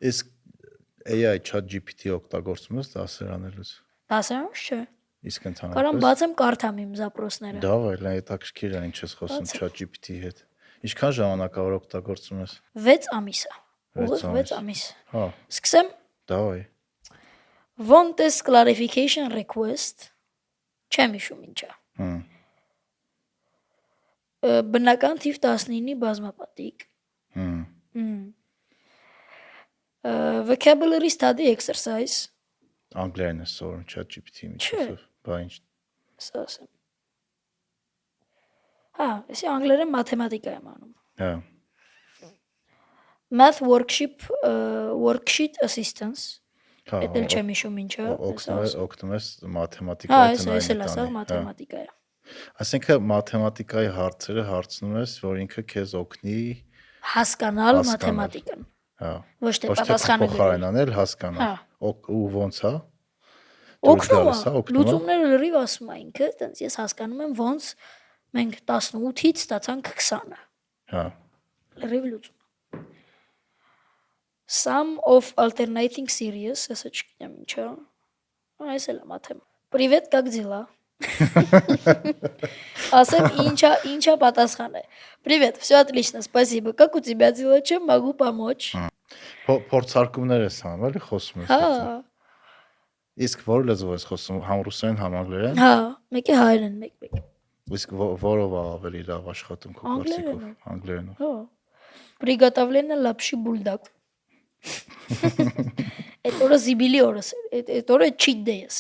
Իսկ AI ChatGPT օգտագործում ես դասարանելուց։ Դասարանում չէ։ Իսկ Կարամ ընդհանրապես բացեմ կարդամ իմ զապրոսները։ Դավայ, լա հետաքրքիր է ինչ ես խոսում ChatGPT-ի հետ։ Ինչքան ժամանակավոր օգտագործում ես։ 6 ամիս է։ Ուղիղ 6 ամիս։ Հա, Սկսեմ դավայ։ want this clarification request չեմ հիշում ինչա։ Բնական թիվ 19-ի բազմապատիկ։ Vocabulary study exercise Անգլերեն է սովորում ChatGPT-ի միջոցով, բա ինչ։ Սա ասեմ։ Հա, էսի անգլերեն մաթեմատիկա եմ անում։ Հա, Math worksheet assistance հա, Էդ էլ չեմ հիշում ինչա։ օգնում ես Հա, մաթեմատիկայի էս էլ ասա մաթեմատիկա է։ Այսինքն մաթեմատիկայի հարցերը հարցնում ես, որ ինքը քեզ օգնի Հասկանալ մաթեմատիկան։ հա, Ոչ թե ոչ թե պատասխանը փոխարինանել, հասկանալ։ Ու ոնց հա։ Օգնում է, լուծումները լրիվ ասում է ինքը, տենց ես հասկանում եմ ոնց մենք 18-ից ստացանք 20-ը։ Հա։ Լրիվ լուծում։ Sum of alternating series, ասա չգիտեմ ինչա։ Այս էլ է մաթեմ։ Привет, как дела? Ասեմ ինչա պատասխանը։ Привет, все отлично, спасибо. Как у тебя дела? Чем могу помочь? Փորձարկումներ ես անում, էլի խոսում ես։ Հա, Իսկ որ լեզվով ես խոսում, համ ռուսերեն, համ անգլերեն։ հա, մեկը հայերեն, մեկ։ Իսկ որով է ավելի լավ աշխատում քո կարծիքով։ Անգլերենով։ Հա։ Приготовление лапши бульдог։ Այդ օրը զիբիլի օրս է, այդ օրը cheat day է։